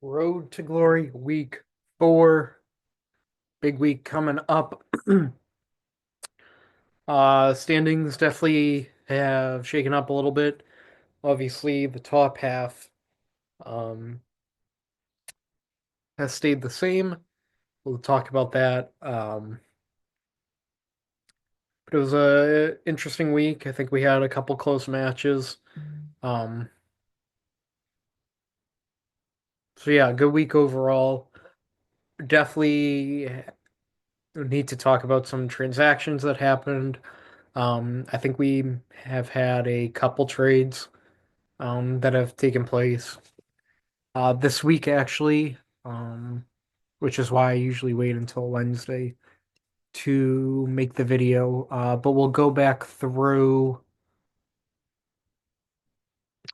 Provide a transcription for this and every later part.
Road to Glory week 4. Big week coming up. Standings definitely have shaken up a little bit. Obviously, the top half um has stayed the same. We'll talk about that. But it was a interesting week. I think we had a couple close matches. Um, so yeah, good week overall. Definitely need to talk about some transactions that happened. I think we have had a couple trades that have taken place this week, actually, which is why I usually wait until Wednesday to make the video. But we'll go back through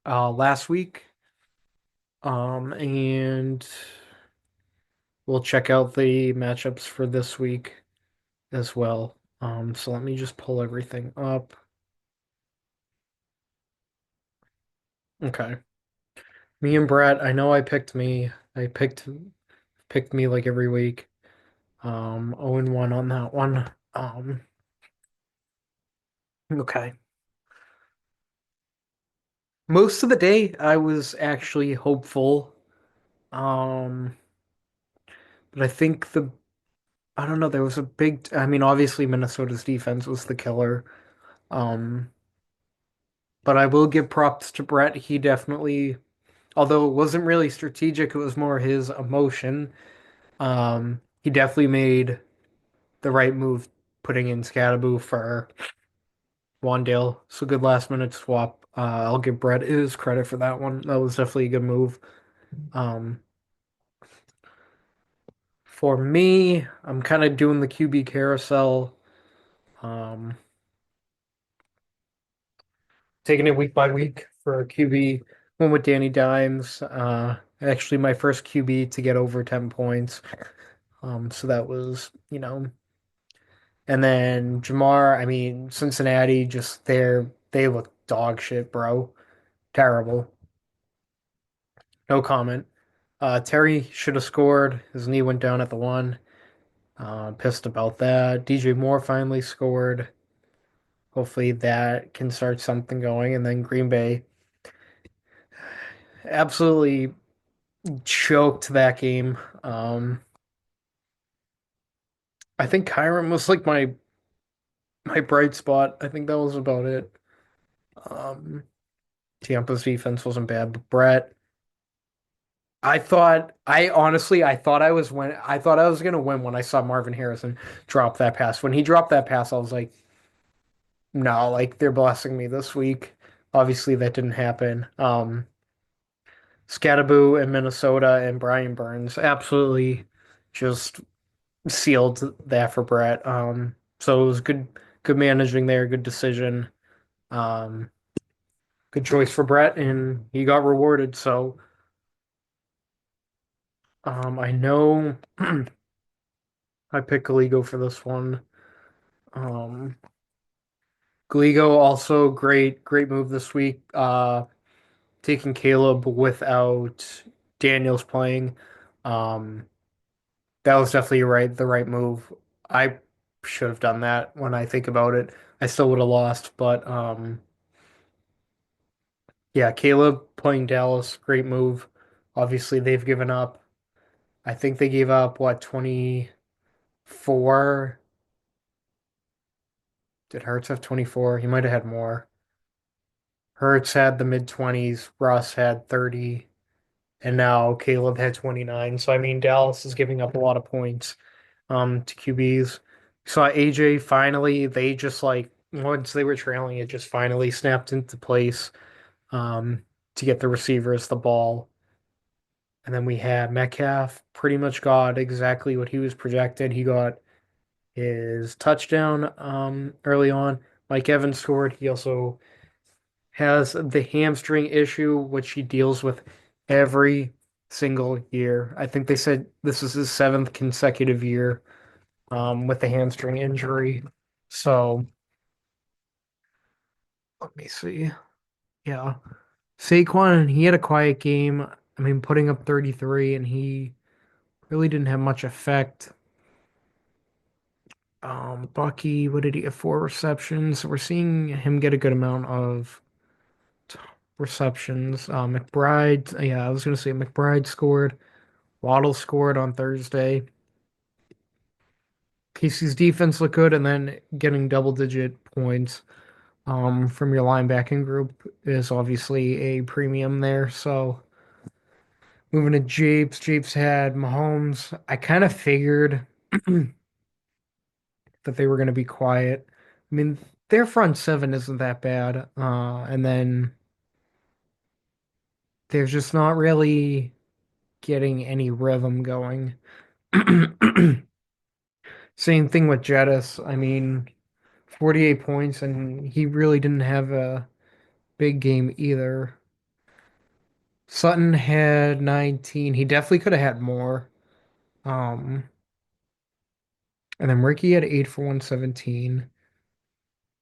last week and we'll check out the matchups for this week as well. So let me just pull everything up. Okay. Me and Brett, I know I picked me. I picked me like every week. 0-1 on that one. Okay. Most of the day I was actually hopeful. Um, but I don't know, there was a big I mean, obviously Minnesota's defense was the killer. Um, but I will give props to Brett. He definitely, although it wasn't really strategic, it was more his emotion. He definitely made the right move putting in Scatterboo for Wandale. So good last minute swap. I'll give Brett his credit for that one. That was definitely a good move. Um, for me, I'm kind of doing the QB carousel. Um, Taking it week by week for QB. Went with Danny Dimes. Actually my first QB to get over 10 points. So that was, and then Jamar, I mean, Cincinnati just they look dog shit, bro. Terrible. No comment. Terry should have scored. His knee went down at the one. Pissed about that. DJ Moore finally scored. Hopefully that can start something going. And then Green Bay absolutely choked that game. I think Kyron was like my bright spot. I think that was about it. Um, Tampa's defense wasn't bad, but Brett, I thought I thought I was gonna win when I saw Marvin Harrison drop that pass. When he dropped that pass, I was like, no, like they're blessing me this week. Obviously, that didn't happen. Scatterboo in Minnesota and Brian Burns absolutely just sealed that for Brett. So it was good managing there, good decision, um, good choice for Brett, and he got rewarded. So I know I picked Galigo for this one. Um, Galigo also great move this week. Taking Caleb without Daniels playing. Um, that was definitely the right move. I should have done that when I think about it. I still would have lost, but yeah, Caleb playing Dallas, great move. Obviously, they've given up. I think they gave up what 24. Did Hurts have 24? He might have had more. Hurts had the mid 20s, Russ had 30, and now Caleb had 29. So I mean Dallas is giving up a lot of points to QBs. Saw AJ finally, they just like once they were trailing, it just finally snapped into place um to get the receivers the ball. And then we had Metcalf pretty much got exactly what he was projected. He got his touchdown early on. Mike Evans scored. He also has the hamstring issue, which he deals with every single year. I think they said this is his seventh consecutive year with the hamstring injury. So let me see. Yeah. Saquon, he had a quiet game. I mean, putting up 33 and he really didn't have much effect. Bucky, what did he have? 4 receptions. We're seeing him get a good amount of t- receptions. McBride, yeah, I was gonna say McBride scored. Waddle scored on Thursday. Casey's defense looked good, and then getting double-digit points from your linebacking group is obviously a premium there. So moving to Japes, Japes had Mahomes. I kind of figured that they were going to be quiet. I mean, their front seven isn't that bad. And then they're just not really getting any rhythm going. Same thing with Jettis. I mean, 48 points, and he really didn't have a big game either. Sutton had 19. He definitely could have had more. Um, and then Ricky had 8 for 117.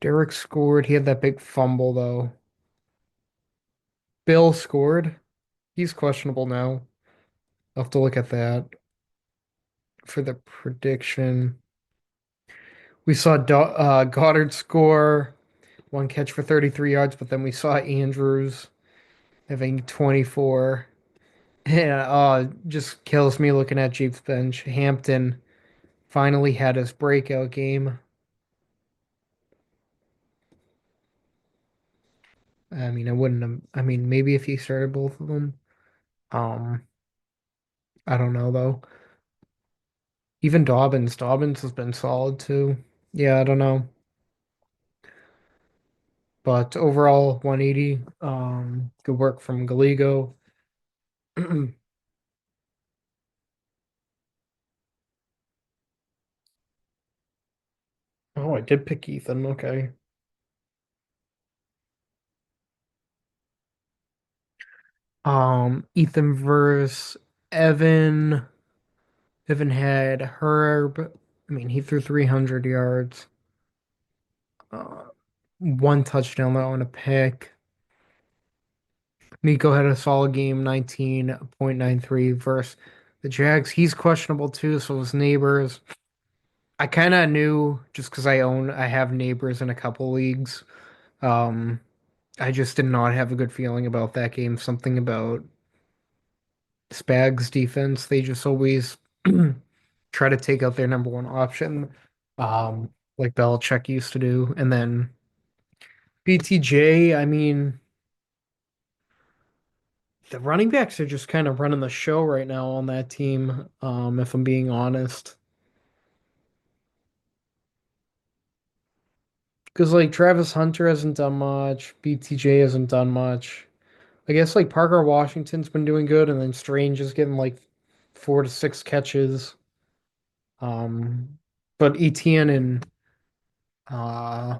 Derek scored. He had that big fumble though. Bill scored. He's questionable now. I'll have to look at that for the prediction. We saw Goddard score 1 catch for 33 yards, but then we saw Andrews having 24. Yeah, just kills me looking at Jeep's bench. Hampton finally had his breakout game. I mean, I wouldn't have, I mean, maybe if he started both of them. Um, I don't know though. Even Dobbins has been solid too. Yeah, I don't know. But overall, 180. Good work from Gallego. Oh, I did pick Ethan. Okay. Ethan versus Evan. Evan had Herb. I mean, he threw 300 yards. Uh, 1 touchdown though on a pick. Nico had a solid game, 19.93 versus the Jags. He's questionable too, so his neighbors. I kind of knew just because I have neighbors in a couple leagues. Um, I just did not have a good feeling about that game. Something about Spags defense. They just always try to take out their number one option, like Belichick used to do. And then BTJ, I mean, the running backs are just kind of running the show right now on that team, if I'm being honest. Because like Travis Hunter hasn't done much, BTJ hasn't done much. I guess like Parker Washington's been doing good, and then Strange is getting like 4 to 6 catches. Um, but Etienne and uh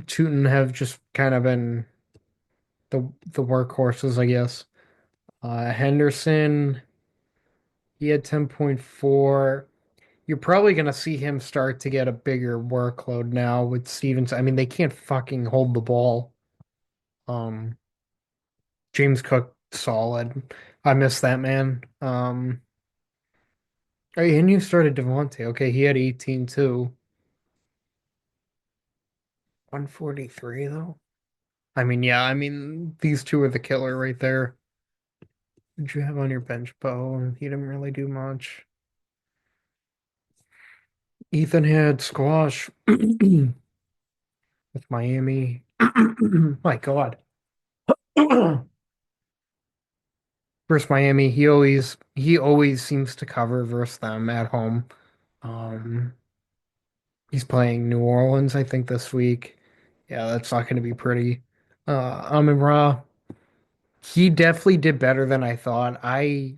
Tootin have just kind of been the workhorses, I guess. Henderson, he had 10.4. You're probably gonna see him start to get a bigger workload now with Stevens. I mean, they can't fucking hold the ball. Um, James Cook, solid. I miss that man. Oh, yeah, and you started Devontae. Okay, he had 18 too. 143 though. I mean, yeah, I mean these two are the killer right there. Did you have on your bench, Bo? He didn't really do much. Ethan had squash with Miami. My God. Versus Miami, he always seems to cover versus them at home. Um, he's playing New Orleans, I think, this week. Yeah, that's not going to be pretty. Amon Ra, he definitely did better than I thought. I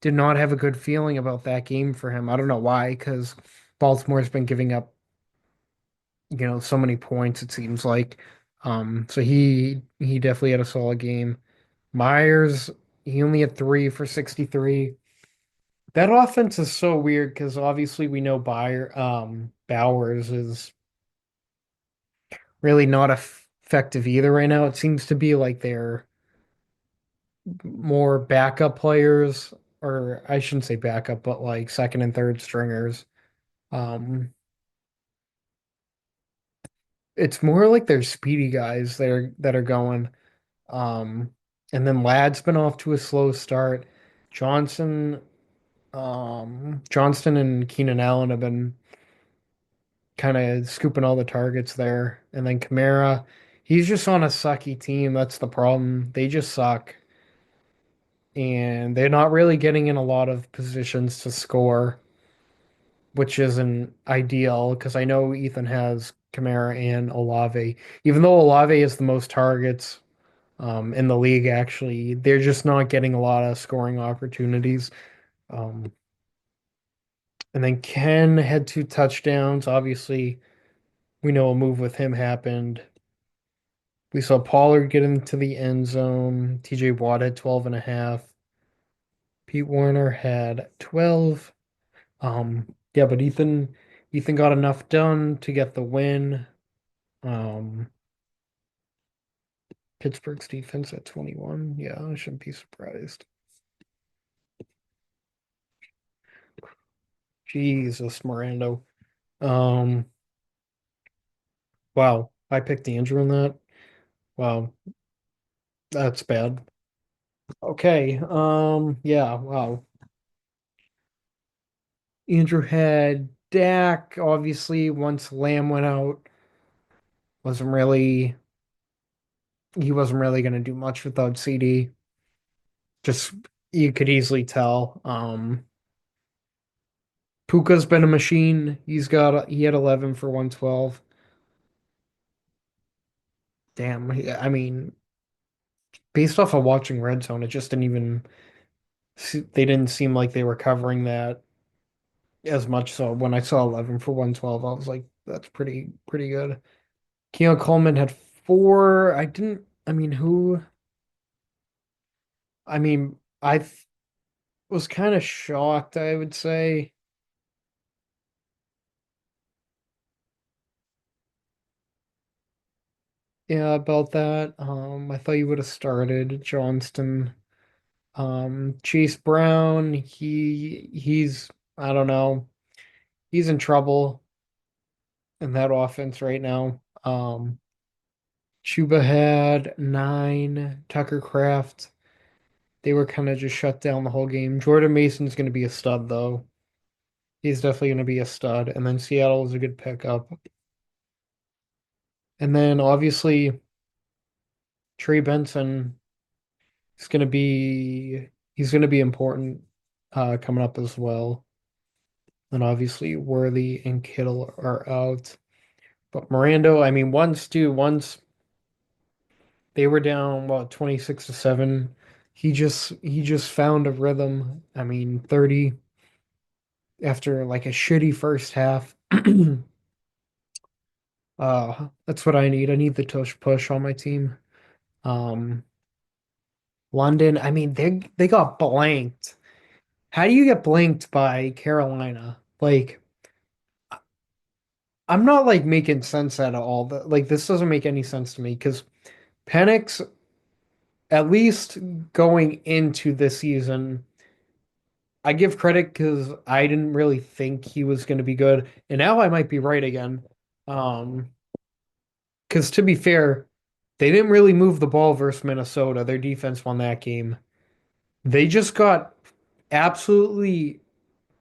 did not have a good feeling about that game for him. I don't know why, because Baltimore's been giving up, so many points, it seems like. So he definitely had a solid game. Myers, he only had 3 for 63. That offense is so weird because obviously we know Bowers is really not effective either right now. It seems to be like they're more backup players, or I shouldn't say backup, but like second and third stringers. Um, it's more like they're speedy guys that are going. Um, and then Ladd's been off to a slow start. Johnson, Johnston and Keenan Allen have been kind of scooping all the targets there. And then Kamara, he's just on a sucky team. That's the problem. They just suck. And they're not really getting in a lot of positions to score, which isn't ideal because I know Ethan has Kamara and Olave. Even though Olave is the most targets in the league, actually, they're just not getting a lot of scoring opportunities. Um, and then Ken had 2 touchdowns. Obviously, we know a move with him happened. We saw Pollard get into the end zone. TJ Watt had 12 and a half. Pete Warner had 12. Yeah, but Ethan got enough done to get the win. Um, Pittsburgh's defense at 21. Yeah, I shouldn't be surprised. Jesus, Mirando. Um, wow, I picked Andrew in that. Wow, that's bad. Okay, yeah, wow. Andrew had Dak, obviously, once Lamb went out, wasn't really he wasn't really gonna do much without CD. Just you could easily tell. Puka's been a machine. He had 11 for 112. Damn, I mean, based off of watching Red Zone, it just didn't even they didn't seem like they were covering that as much. So when I saw 11 for 112, I was like, that's pretty good. Keon Coleman had 4. I mean, who? I mean, was kind of shocked, I would say. Yeah, about that. I thought you would have started Johnston. Chase Brown, he's I don't know. He's in trouble in that offense right now. Chuba had 9, Tucker Craft. They were kind of just shut down the whole game. Jordan Mason's going to be a stud though. He's definitely going to be a stud. And then Seattle is a good pickup. And then obviously Trey Benson is going to be he's going to be important coming up as well. And obviously Worthy and Kittle are out. But Mirando, I mean, once they were down, what, 26-7. He just found a rhythm. I mean, 30 after like a shitty first half. That's what I need. I need the tush push on my team. Um, London, I mean, they got blanked. How do you get blanked by Carolina? Like, I'm not like making sense out of all the like this doesn't make any sense to me because Penix, at least going into this season, I give credit because I didn't really think he was going to be good, and now I might be right again. Um, because to be fair, they didn't really move the ball versus Minnesota. Their defense won that game. They just got absolutely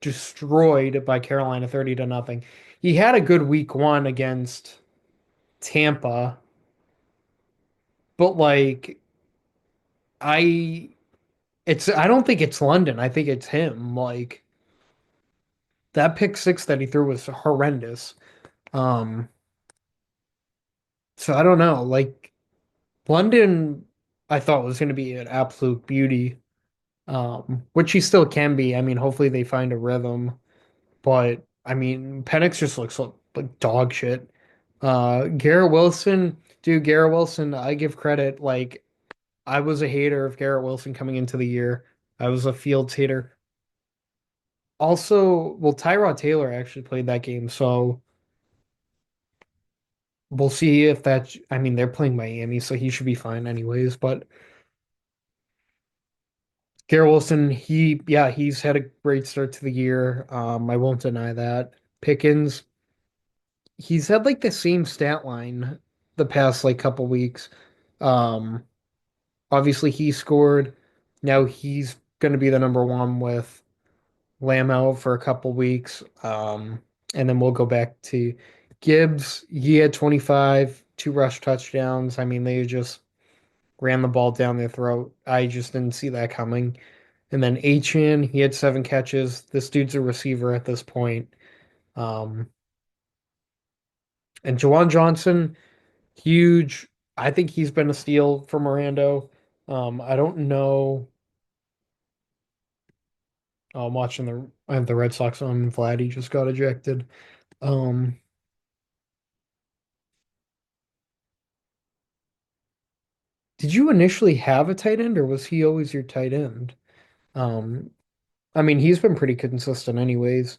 destroyed by Carolina 30-0. He had a good week 1 against Tampa, but like I I don't think it's London. I think it's him. Like that pick six that he threw was horrendous. Um, so I don't know. Like London, I thought was going to be an absolute beauty, which he still can be. I mean, hopefully they find a rhythm. But I mean, Penix just looks like dog shit. Garrett Wilson, dude, Garrett Wilson, I give credit. Like I was a hater of Garrett Wilson coming into the year. I was a Fields hater. Also, well, Tyrod Taylor actually played that game, so we'll see if that. I mean, they're playing Miami, so he should be fine anyways. But Garrett Wilson, he's had a great start to the year. I won't deny that. Pickens, he's had like the same stat line the past like couple weeks. Um, Obviously he scored. Now he's going to be the number one with Lamb out for a couple weeks. And then we'll go back to Gibbs. He had 25, two rush touchdowns. I mean, they just ran the ball down their throat. I just didn't see that coming. And then Achan, he had 7 catches. This dude's a receiver at this point. Um, and Jawan Johnson, huge. I think he's been a steal for Mirando. I don't know. Oh, I'm watching I have the Red Sox on, and Vladdy just got ejected. Um, did you initially have a tight end, or was he always your tight end? Um, I mean, he's been pretty consistent anyways.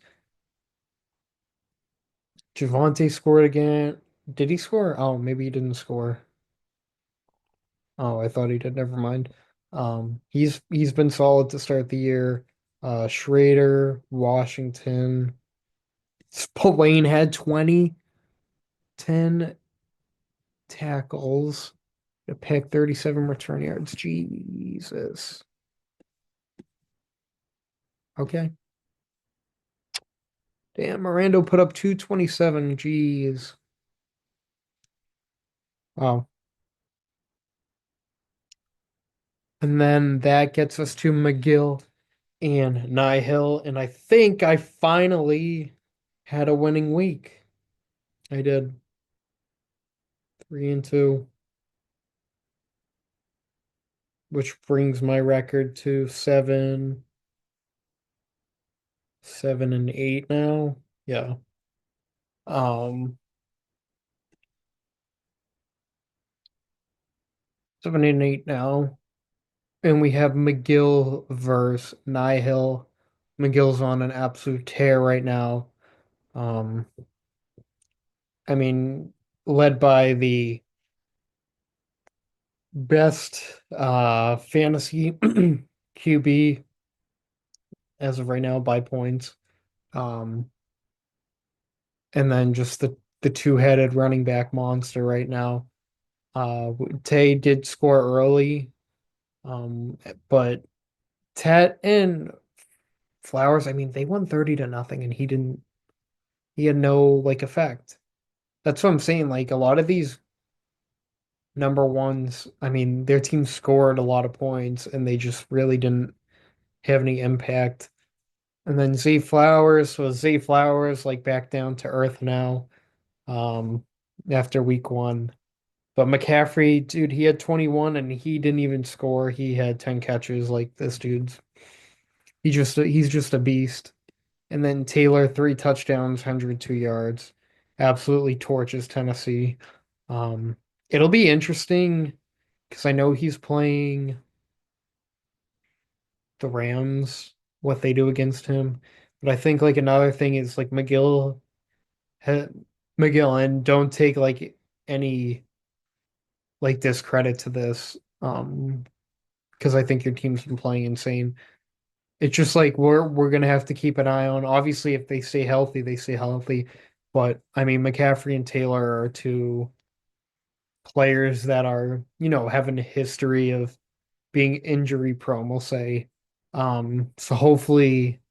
Javante scored again. Did he score? Oh, maybe he didn't score. Oh, I thought he did. Never mind. He's been solid to start the year. Schrader, Washington, Spillane had 20, 10 tackles, a pick, 37 return yards. Jesus. Okay. Damn, Mirando put up 227. Jeez. Oh. And then that gets us to McGill and Nihil. And I think I finally had a winning week. I did 3-2, which brings my record to 7-8 now. Yeah. Um, 7-8 now. And we have McGill versus Nihil. McGill's on an absolute tear right now. Um, I mean, led by the best fantasy QB as of right now by points. Um, and then just the two-headed running back monster right now. Tay did score early, but Tet and Flowers, I mean, they won 30-0 and he had no like effect. That's what I'm saying. Like a lot of these number ones, I mean, their team scored a lot of points and they just really didn't have any impact. And then Zay Flowers like back down to earth now, um, after week one. But McCaffrey, dude, he had 21 and he didn't even score. He had 10 catches. Like this dude's he's just a beast. And then Taylor, 3 touchdowns, 102 yards. Absolutely torches Tennessee. Um, it'll be interesting because I know he's playing the Rams, what they do against him. But I think like another thing is like ha, McGill, and don't take like any like discredit to this. Because I think your team's been playing insane. It's just like we're gonna have to keep an eye on. Obviously, if they stay healthy, they stay healthy. But I mean, McCaffrey and Taylor are two players that are, having a history of being injury prone, we'll say. So hopefully,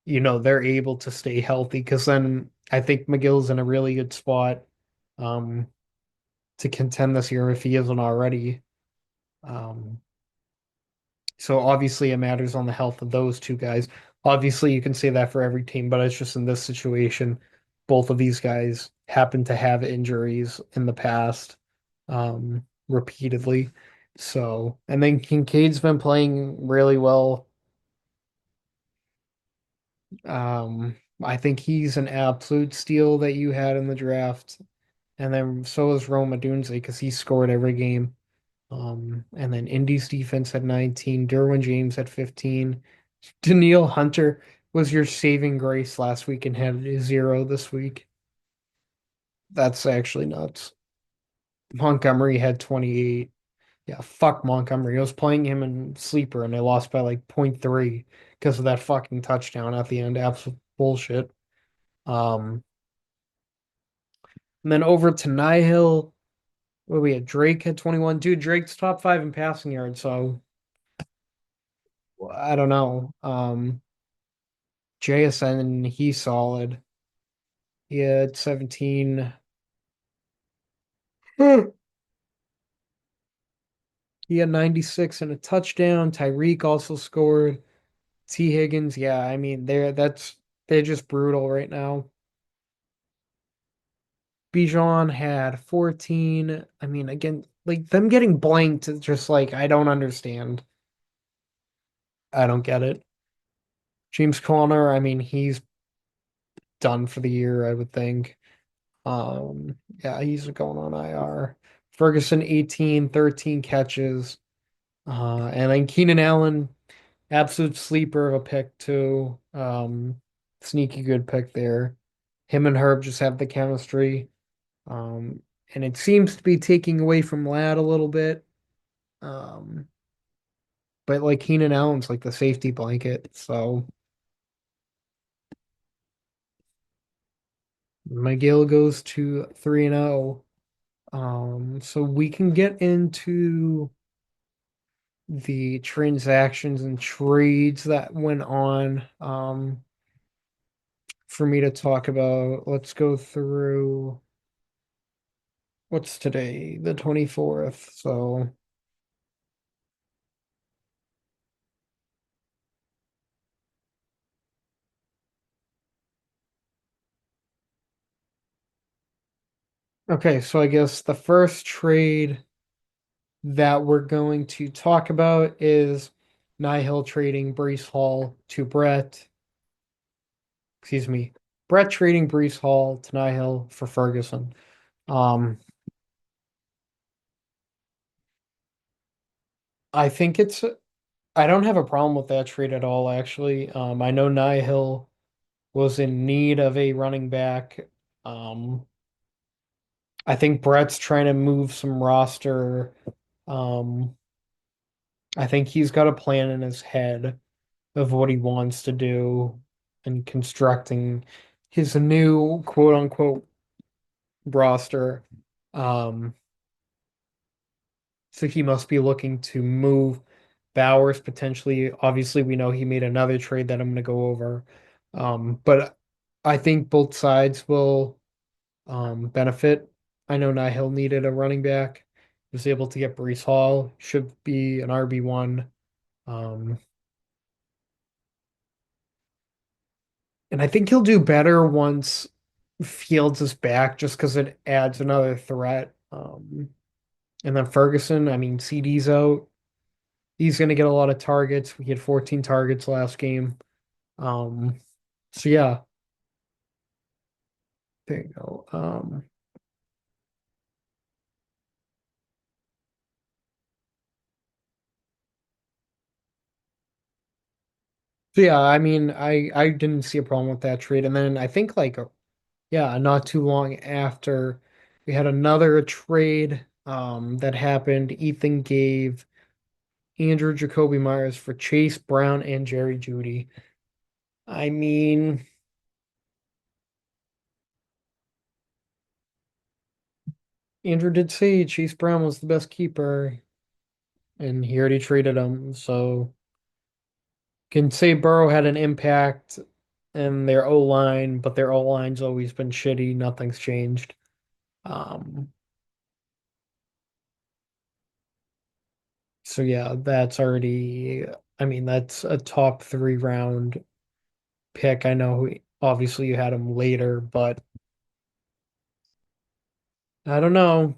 they're able to stay healthy because then I think McGill's in a really good spot um to contend this year if he isn't already. Um, So obviously it matters on the health of those two guys. Obviously you can say that for every team, but it's just in this situation, both of these guys happen to have injuries in the past, repeatedly. So, and then Kincaid's been playing really well. I think he's an absolute steal that you had in the draft. And then so is Rome Odunze because he scored every game. And then Indy's defense had 19, Derwin James had 15. Daniil Hunter was your saving grace last week and had a 0 this week. That's actually nuts. Montgomery had 28. Yeah, fuck Montgomery. I was playing him in sleeper and they lost by like point 0.3 because of that fucking touchdown at the end. Absolute bullshit. Um, and then over to Nihil. Where we had Drake had 21. Dude, Drake's top five in passing yards, so I don't know. JSN, he's solid. He had 17. Hmm. He had 96 and a touchdown. Tyreek also scored. T. Higgins, yeah, I mean they're just brutal right now. Bijan had 14. I mean, again, like them getting blanked is just like I don't understand. I don't get it. James Conner, I mean, he's done for the year, I would think. Yeah, he's going on IR. Ferguson 18, 13 catches. And then Keenan Allen, absolute sleeper of a pick too. Sneaky good pick there. Him and Herb just have the chemistry. Um, and it seems to be taking away from Lad a little bit. Um, but like Keenan Allen's like the safety blanket. So McGill goes to 3-0. So we can get into the transactions and trades that went on for me to talk about. Let's go through what's today, the 24th. So, okay, so I guess the first trade that we're going to talk about is Nihil trading Brees Hall to Brett. Excuse me. Brett trading Brees Hall to Nihil for Ferguson. Um, I think I don't have a problem with that trade at all, actually. I know Nihil was in need of a running back. Um, I think Brett's trying to move some roster. Um, I think he's got a plan in his head of what he wants to do and constructing his new quote unquote roster. Um, so he must be looking to move Bowers potentially. Obviously, we know he made another trade that I'm going to go over. But I think both sides will benefit. I know Nihil needed a running back. He was able to get Brees Hall, should be an RB1. Um, and I think he'll do better once Fields is back, just because it adds another threat. And then Ferguson, I mean, CD's out. He's going to get a lot of targets. He had 14 targets last game. Um, so yeah, there you go. So yeah, I mean, I didn't see a problem with that trade. And then I think like yeah, not too long after we had another trade that happened. Ethan gave Andrew Jacoby Myers for Chase Brown and Jerry Judy. I mean, Andrew did say Chase Brown was the best keeper, and he already traded him, so can say Burrow had an impact in their O line, but their O line's always been shitty. Nothing's changed. Um, so yeah, that's already. I mean, that's a top 3 round pick. I know obviously you had him later, but I don't know.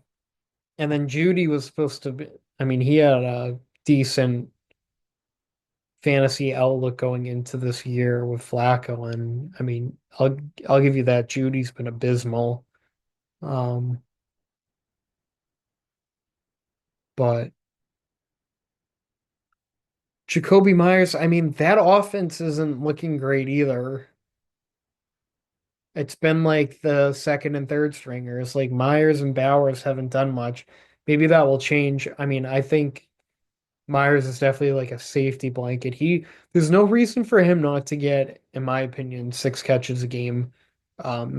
And then Judy was supposed to be, I mean, he had a decent fantasy outlook going into this year with Flacco, and I mean, I'll give you that. Judy's been abysmal. Um, but Jacoby Myers, I mean, that offense isn't looking great either. It's been like the second and third stringers. Like Myers and Bowers haven't done much. maybe that will change. I mean, I think Myers is definitely like a safety blanket. There's no reason for him not to get, in my opinion, 6 catches a game.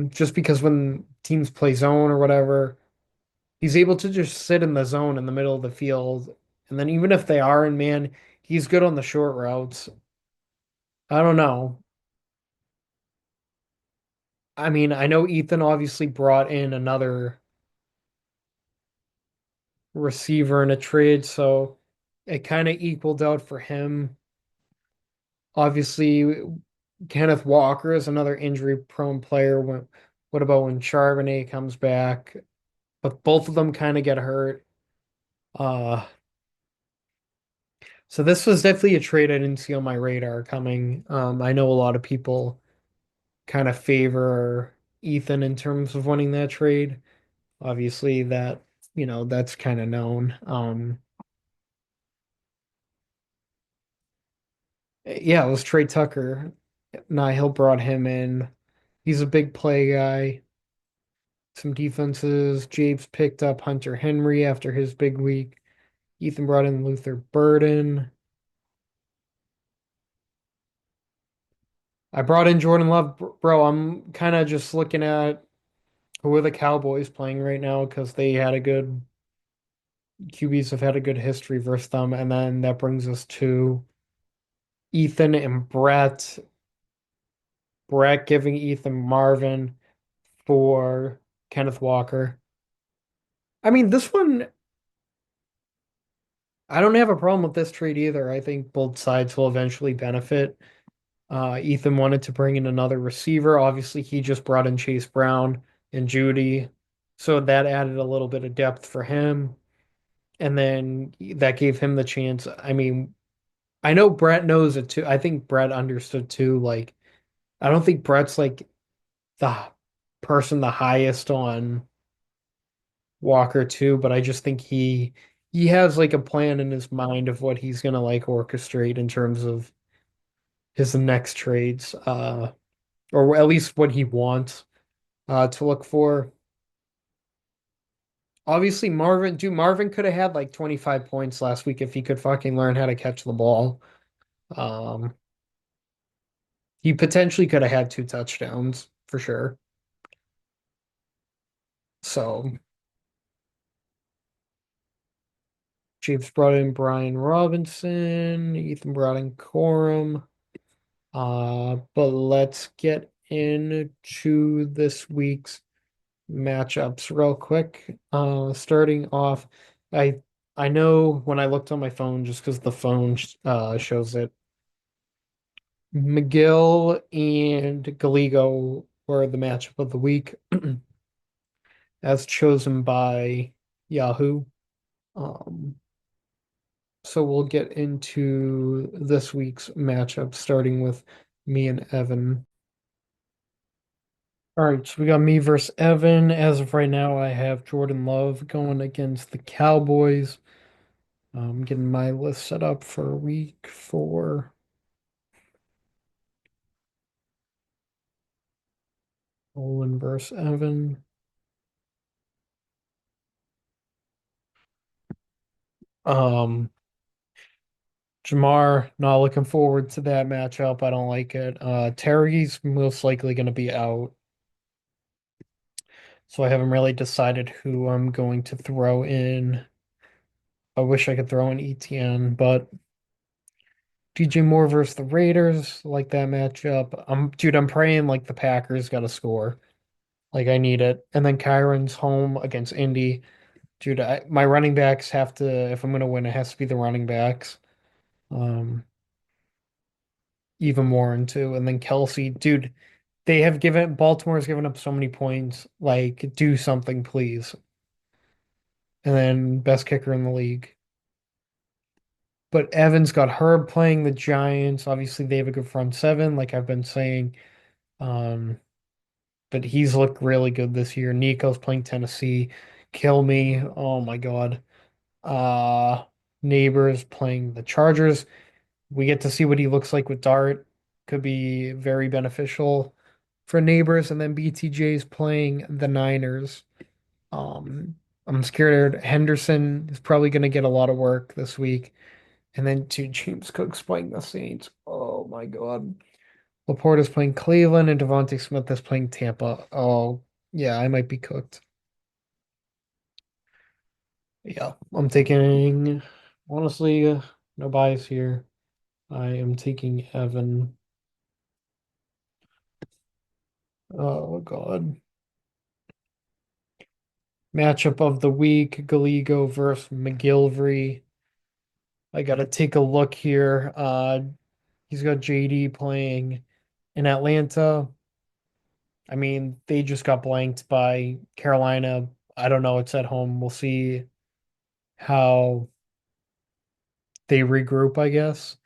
Just because when teams play zone or whatever, he's able to just sit in the zone in the middle of the field. And then even if they are in man, he's good on the short routes. I don't know. I mean, I know Ethan obviously brought in another receiver in a trade, so it kind of equaled out for him. Obviously, Kenneth Walker is another injury-prone player. What about when Charbonnet comes back? But both of them kind of get hurt. Uh, so this was definitely a trade I didn't see on my radar coming. I know a lot of people kind of favor Ethan in terms of winning that trade. Obviously, that's kind of known. Yeah, it was Trey Tucker. Nihil brought him in. He's a big play guy. Some defenses. Japes picked up Hunter Henry after his big week. Ethan brought in Luther Burden. I brought in Jordan Love. Bro, I'm kind of just looking at who are the Cowboys playing right now because they had a good QBs have had a good history versus them. And then that brings us to Ethan and Brett. Brett giving Ethan Marvin for Kenneth Walker. I mean, this one, I don't have a problem with this trade either. I think both sides will eventually benefit. Ethan wanted to bring in another receiver. Obviously, he just brought in Chase Brown and Judy. So that added a little bit of depth for him. And then that gave him the chance. I mean, I know Brett knows it too. I think Brett understood too. Like, I don't think Brett's like the person the highest on Walker too, but I just think he has like a plan in his mind of what he's gonna like orchestrate in terms of his next trades, or at least what he wants to look for. Obviously, Marvin could have had like 25 points last week if he could fucking learn how to catch the ball. Um, he potentially could have had 2 touchdowns for sure. So James brought in Brian Robinson, Ethan brought in Corum. But let's get into this week's matchups real quick. Starting off, I I know when I looked on my phone, just because the phone shows it, McGill and Galigo were the matchup of the week, as chosen by Yahoo. Um, so we'll get into this week's matchup, starting with me and Evan. All right, so we got me versus Evan. As of right now, I have Jordan Love going against the Cowboys. I'm getting my list set up for week 4. Olin versus Evan. Um, Jamar, not looking forward to that matchup. I don't like it. Terry's most likely going to be out, so I haven't really decided who I'm going to throw in. I wish I could throw in ETN, but DJ Moore versus the Raiders, like that matchup. I'm praying like the Packers got to score. Like I need it. And then Kyron's home against Indy. Dude, my running backs have to, if I'm gonna win, it has to be the running backs. Um, even more into, and then Kelsey, dude, Baltimore's given up so many points. Like, do something, please. And then best kicker in the league. But Evans got Herb playing the Giants. Obviously, they have a good front seven, like I've been saying. Um, but he's looked really good this year. Nico's playing Tennessee. Kill me. Oh my God. Uh Neighbors playing the Chargers. We get to see what he looks like with Dart. Could be very beneficial for Neighbors. And then BTJ's playing the Niners. Um I'm scared Henderson is probably going to get a lot of work this week. And then two James Cook's playing the Saints. Oh my God. Laporte is playing Cleveland and Devontae Smith is playing Tampa. Oh, yeah, I might be cooked. Yeah, I'm taking, honestly, no bias here. I am taking Evan. Oh God. Matchup of the week, Gallego versus McGillivray. I gotta take a look here. He's got JD playing in Atlanta. I mean, they just got blanked by Carolina. I don't know. It's at home. We'll see how they regroup, I guess.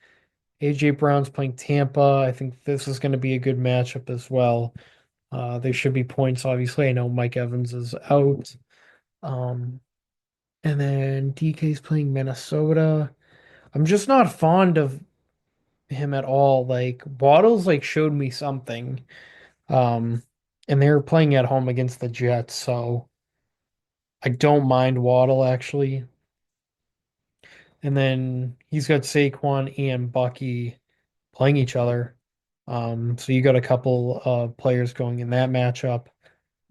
AJ Brown's playing Tampa. I think this is going to be a good matchup as well. There should be points, obviously. I know Mike Evans is out. Um, and then DK's playing Minnesota. I'm just not fond of him at all. Like Waddles like showed me something. Um, and they're playing at home against the Jets, so I don't mind Waddle actually. And then he's got Saquon and Bucky playing each other. So you got a couple of players going in that matchup.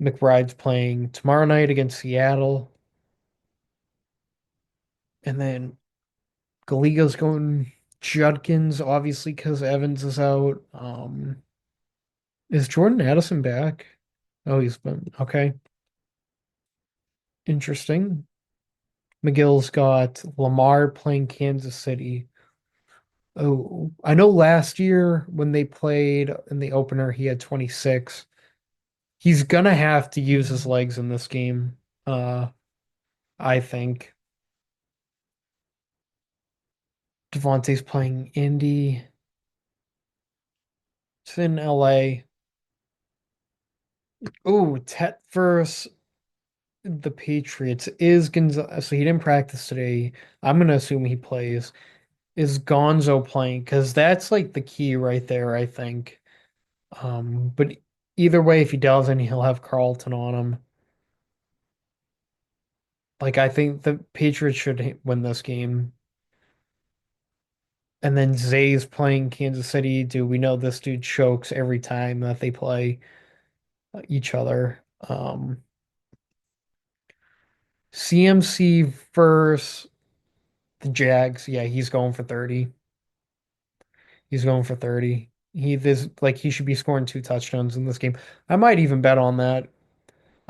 McBride's playing tomorrow night against Seattle. And then Gallego's going Judkins, obviously, because Evans is out. Is Jordan Addison back? Oh, he's been okay. Interesting. McGill's got Lamar playing Kansas City. Oh, I know last year when they played in the opener, he had 26. He's gonna have to use his legs in this game. Uh, I think Devontae's playing Indy. It's in LA. Oh, Tet versus the Patriots is Gonzalez. So he didn't practice today. I'm gonna assume he plays. Is Gonzo playing? Because that's like the key right there, I think. But either way, if he doesn't, he'll have Carlton on him. Like I think the Patriots should win this game. And then Zay's playing Kansas City. Do we know this dude chokes every time that they play each other? CMC versus the Jags. Yeah, he's going for 30. He's going for 30. He should be scoring two touchdowns in this game. I might even bet on that.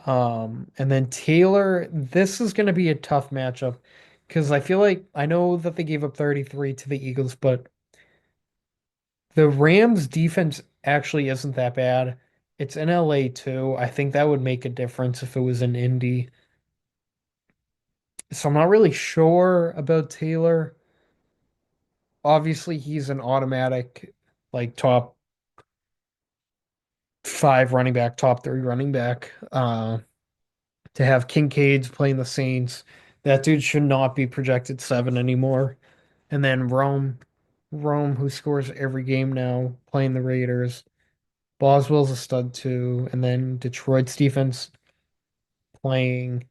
And then Taylor, this is going to be a tough matchup because I feel like I know that they gave up 33 to the Eagles, but the Rams defense actually isn't that bad. It's in LA too. I think that would make a difference if it was in Indy. So I'm not really sure about Taylor. Obviously, he's an automatic like top five running back, top three running back. To have Kincaid's playing the Saints, that dude should not be projected seven anymore. And then Rome, who scores every game now, playing the Raiders. Boswell's a stud too. And then Detroit's defense playing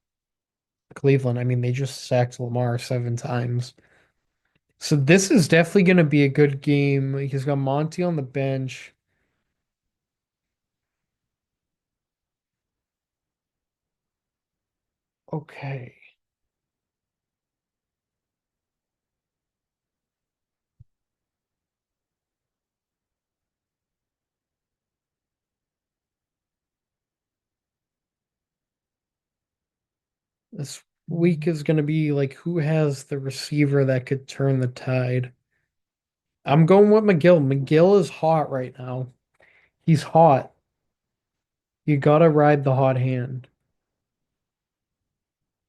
Cleveland. I mean, they just sacked Lamar seven times. So this is definitely going to be a good game. He's got Monty on the bench. Okay. This week is going to be like who has the receiver that could turn the tide. I'm going with McGill. McGill is hot right now. He's hot. You gotta ride the hot hand.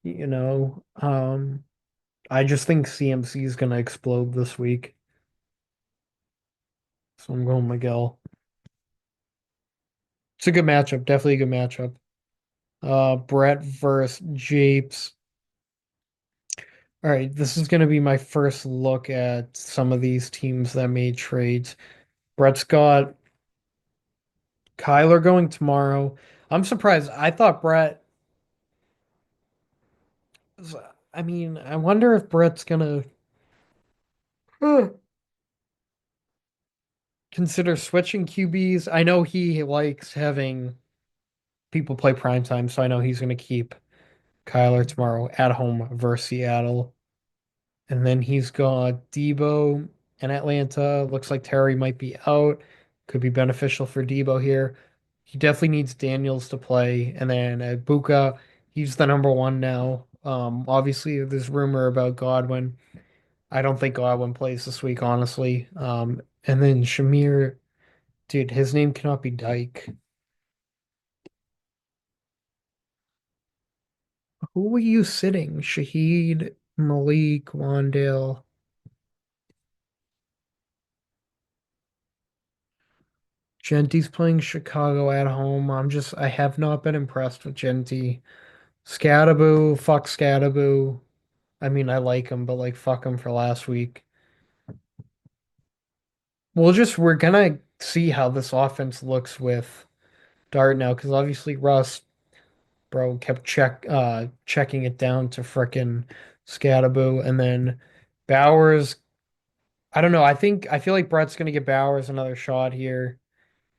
You know, I just think CMC is gonna explode this week. So I'm going Miguel. It's a good matchup, definitely a good matchup. Brett versus Japes. All right, this is gonna be my first look at some of these teams that made trades. Brett's got Kyler going tomorrow. I'm surprised. I thought Brett I mean, I wonder if Brett's gonna consider switching QBs. I know he likes having people play prime time, so I know he's gonna keep Kyler tomorrow at home versus Seattle. And then he's got Debo in Atlanta. Looks like Terry might be out. Could be beneficial for Debo here. He definitely needs Daniels to play. And then Buka, he's the number one now. Obviously, there's rumor about Godwin. I don't think Godwin plays this week, honestly. And then Shamir, dude, his name cannot be Dyke. Who were you sitting? Shaheed, Malik, Wandale. Genti's playing Chicago at home. I have not been impressed with Genti. Scattaboo, fuck Scattaboo. I mean, I like him, but like, fuck him for last week. We're gonna see how this offense looks with Dart now, because obviously Russ, bro, kept checking it down to frickin' Scattaboo, and then Bowers. I don't know. I feel like Brett's gonna give Bowers another shot here.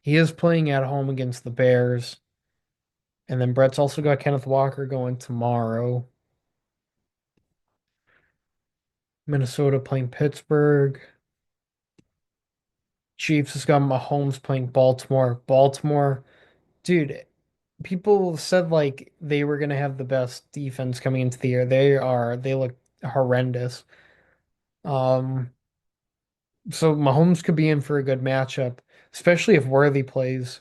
He is playing at home against the Bears. And then Brett's also got Kenneth Walker going tomorrow. Minnesota playing Pittsburgh. Chiefs has got Mahomes playing Baltimore. Baltimore, dude, people said like they were gonna have the best defense coming into the year. They look horrendous. Um, so Mahomes could be in for a good matchup, especially if Worthy plays.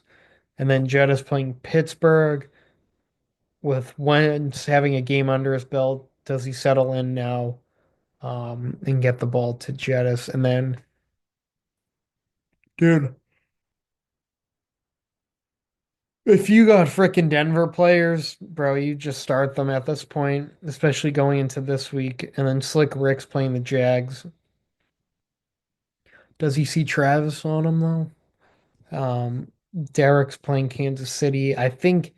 And then Jett is playing Pittsburgh with Wentz having a game under his belt. Does he settle in now? And get the ball to Jettis. And then, dude, if you got frickin' Denver players, bro, you just start them at this point, especially going into this week. And then Slick Rick's playing the Jags. Does he see Travis on him though? Derek's playing Kansas City. I think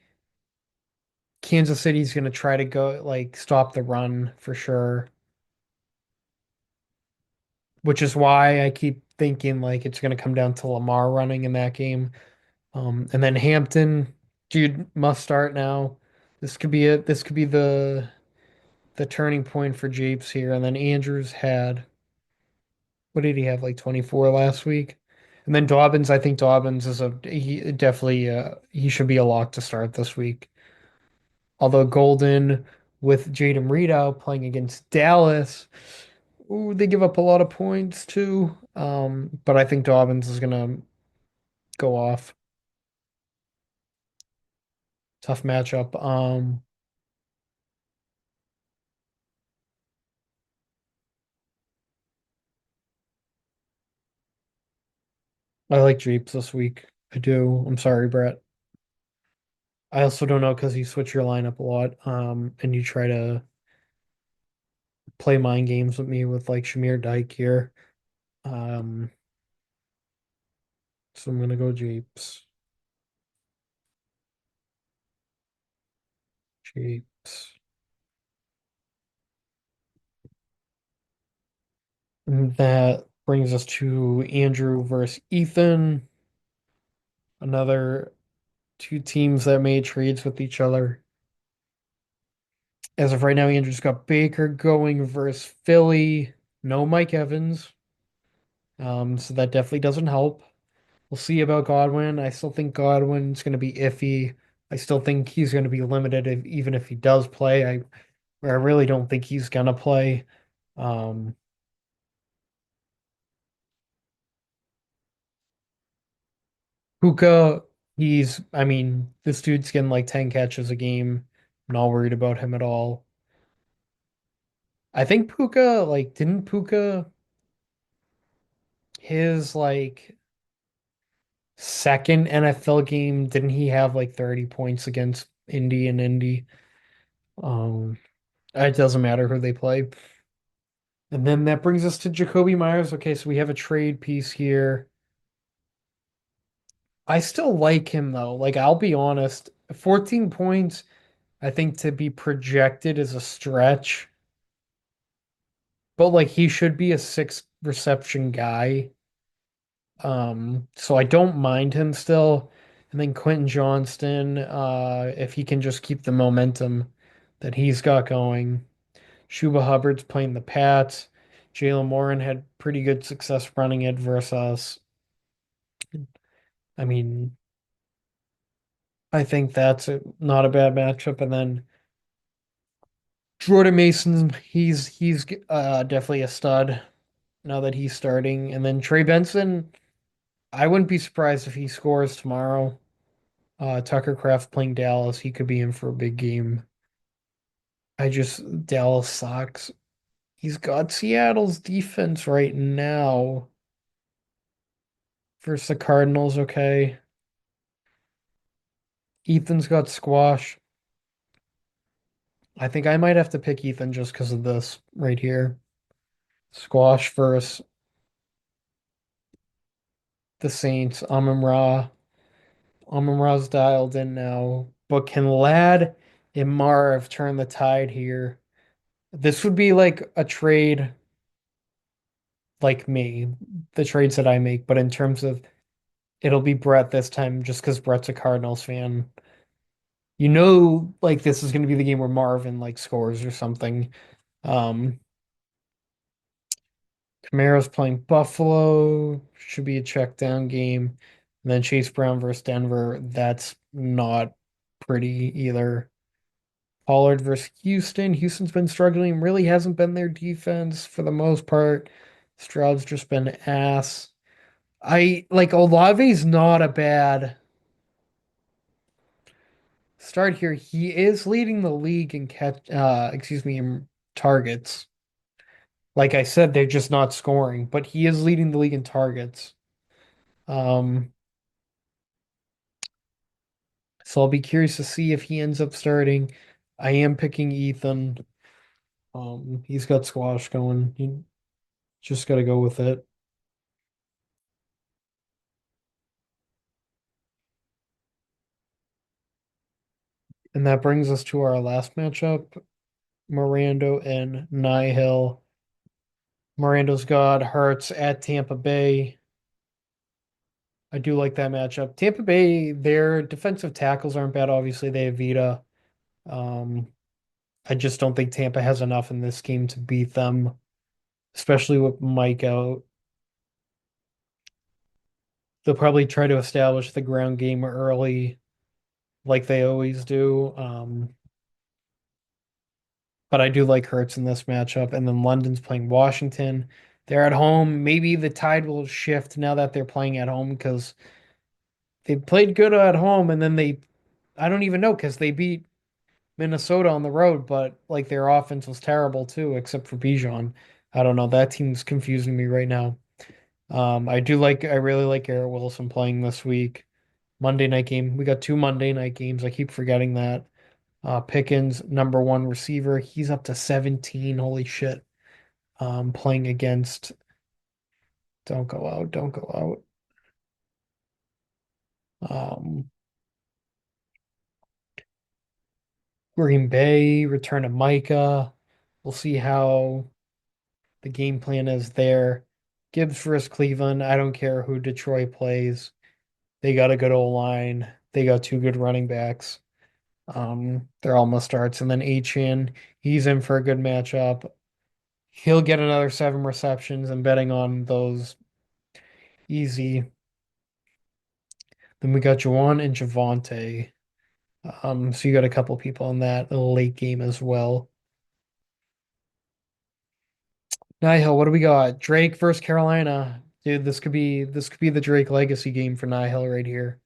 Kansas City's gonna try to go like stop the run for sure, which is why I keep thinking like it's gonna come down to Lamar running in that game. And then Hampton, dude, must start now. This could be it. This could be the turning point for Japes here. And then Andrews had what did he have like 24 last week? And then Dobbins, I think Dobbins is a he definitely he should be a lock to start this week. Although Golden with Jaden Reed out playing against Dallas, ooh, they give up a lot of points too. But I think Dobbins is gonna go off. Tough matchup. I like Jeeps this week. I do. I'm sorry, Brett. I also don't know because you switch your lineup a lot, and you try to play mind games with me with like Shamir Dyke here. Um, so I'm gonna go Jeeps. Jeeps. And that brings us to Andrew versus Ethan. Another two teams that made trades with each other. As of right now, Andrew's got Baker going versus Philly. No Mike Evans. So that definitely doesn't help. We'll see about Godwin. I still think Godwin's going to be iffy. I still think he's going to be limited even if he does play. I really don't think he's going to play. Um, Puka, I mean, this dude's getting like 10 catches a game. I'm not worried about him at all. I think Puka, like, didn't Puka, his like second NFL game, didn't he have like 30 points against Indy and Indy? Um, it doesn't matter who they play. And then that brings us to Jacoby Myers. Okay, so we have a trade piece here. I still like him though. Like I'll be honest, 14 points. I think to be projected is a stretch, but like he should be a six reception guy. So I don't mind him still. And then Quentin Johnston, if he can just keep the momentum that he's got going. Shuba Hubbard's playing the Pats. Jalen Warren had pretty good success running it versus us. I mean, I think that's not a bad matchup. And then Jordan Mason, he's definitely a stud now that he's starting. And then Trey Benson, I wouldn't be surprised if he scores tomorrow. Tucker Kraft playing Dallas, he could be in for a big game. Dallas sucks. He's got Seattle's defense right now versus the Cardinals, okay. Ethan's got squash. I think I might have to pick Ethan just because of this right here. Squash versus the Saints. Amon-Ra. Amon-Ra's dialed in now. But can Ladd and Marv turn the tide here? This would be like a trade like me, the trades that I make, but in terms of it'll be Brett this time just because Brett's a Cardinals fan. You know, like this is going to be the game where Marvin like scores or something. Um, Kamara's playing Buffalo, should be a check down game. And then Chase Brown versus Denver, that's not pretty either. Pollard versus Houston. Houston's been struggling, really hasn't been their defense for the most part. Stroud's just been ass. I like Olave's not a bad start here. He is leading the league in in targets. Like I said, they're just not scoring, but he is leading the league in targets. Um, so I'll be curious to see if he ends up starting. I am picking Ethan. He's got squash going. You just got to go with it. And that brings us to our last matchup, Mirando and Nihil. Mirando's God Hurts at Tampa Bay. I do like that matchup. Tampa Bay, their defensive tackles aren't bad. Obviously, they have Vita. Um, I just don't think Tampa has enough in this game to beat them, especially with Mike out. They'll probably try to establish the ground game early, like they always do. But I do like Hurts in this matchup. And then London's playing Washington. They're at home. Maybe the tide will shift now that they're playing at home because they played good at home and then I don't even know because they beat Minnesota on the road, but like their offense was terrible too, except for Bijan. I don't know. That team's confusing me right now. I really like Garrett Wilson playing this week. Monday night game. We got two Monday night games. I keep forgetting that. Pickens, number one receiver. He's up to 17. Holy shit. Playing against, don't go out, don't go out. Green Bay, return to Micah. We'll see how the game plan is there. Gibbs versus Cleveland. I don't care who Detroit plays. They got a good O line. They got two good running backs. They're almost starts. And then Achan, he's in for a good matchup. He'll get another seven receptions and betting on those easy. Then we got Juwan and Javante. So you got a couple people in that late game as well. Nihil, what do we got? Drake versus Carolina. Dude, this could be the Drake legacy game for Nihil right here.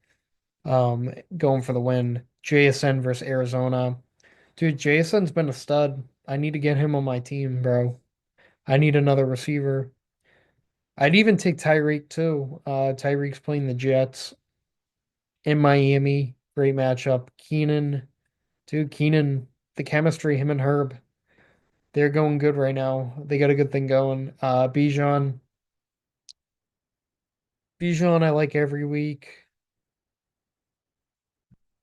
Going for the win. JSN versus Arizona. Dude, JSN's been a stud. I need to get him on my team, bro. I need another receiver. I'd even take Tyreek too. Tyreek's playing the Jets in Miami. Great matchup. Keenan, the chemistry, him and Herb, they're going good right now. They got a good thing going. Bijan, I like every week.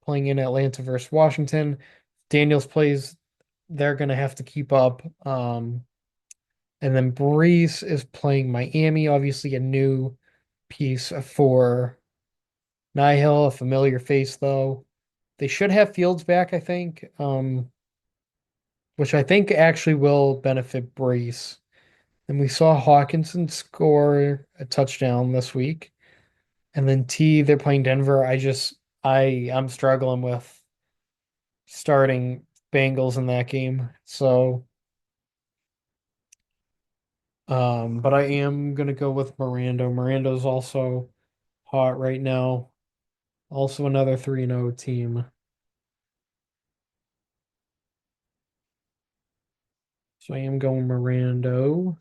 Playing in Atlanta versus Washington. Daniels plays, they're gonna have to keep up. And then Brees is playing Miami, obviously a new piece for Nihil, a familiar face though. They should have Fields back, I think, which I think actually will benefit Brees. And we saw Hawkinson score a touchdown this week. And then they're playing Denver. I'm struggling with starting Bengals in that game. So, but I am gonna go with Miranda. Miranda's also hot right now. Also another 3-0 team. So I am going Miranda.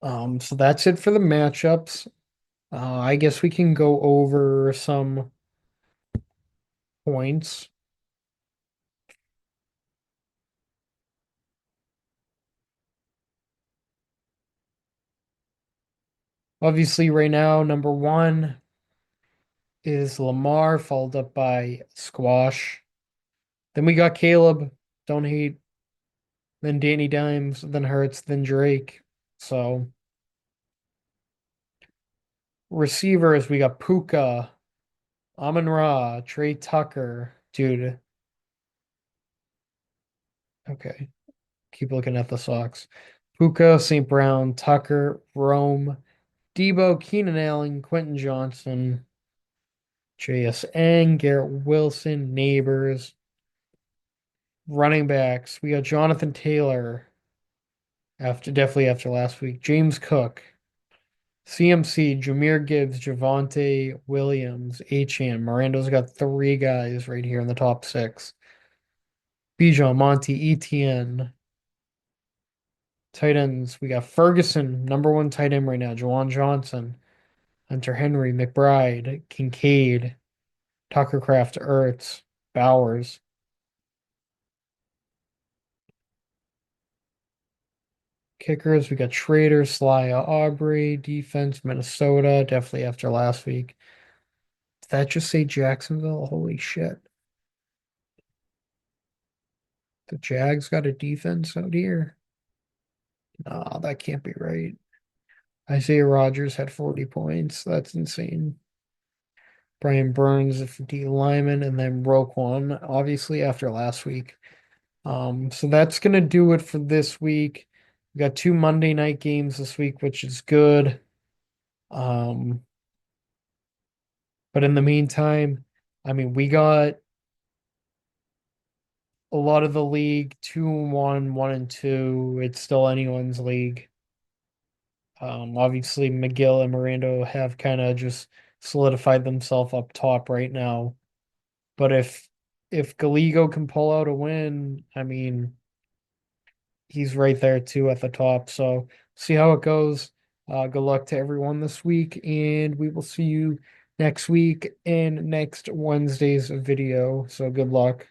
So that's it for the matchups. I guess we can go over some points. Obviously, right now, number one is Lamar, followed up by Squash. Then we got Caleb, don't hate. Then Danny Dimes, then Hurts, then Drake. So receivers, we got Puka, Amon Ra, Trey Tucker. Dude, okay. Keep looking at the Sox. Puka, St. Brown, Tucker, Rome, Debo, Keenan Allen, Quentin Johnson, JSN, Garrett Wilson, Neighbors. Running backs, we got Jonathan Taylor definitely after last week. James Cook, CMC, Jameer Gibbs, Javonte Williams, Achane. Miranda's got three guys right here in the top six. Bijan, Monty, ETN. Tight ends, we got Ferguson, number one tight end right now. Juwan Johnson, Hunter Henry, McBride, Kincaid, Tuckercraft, Ertz, Bowers. Kickers, we got Schrader, Sly, Aubrey. Defense, Minnesota, definitely after last week. Did that just say Jacksonville? Holy shit. The Jags got a defense out here? No, that can't be right. Isaiah Rogers had 40 points. That's insane. Brian Burns, D lineman, and then Roquan, obviously after last week. So that's gonna do it for this week. We got two Monday night games this week, which is good. Um, but in the meantime, I mean, we got a lot of the league 2-1, 1-2. It's still anyone's league. Obviously, McGill and Miranda have kind of just solidified themselves up top right now. But if Galigo can pull out a win, I mean, he's right there too at the top. So see how it goes. Good luck to everyone this week, and we will see you next week in next Wednesday's video. So good luck.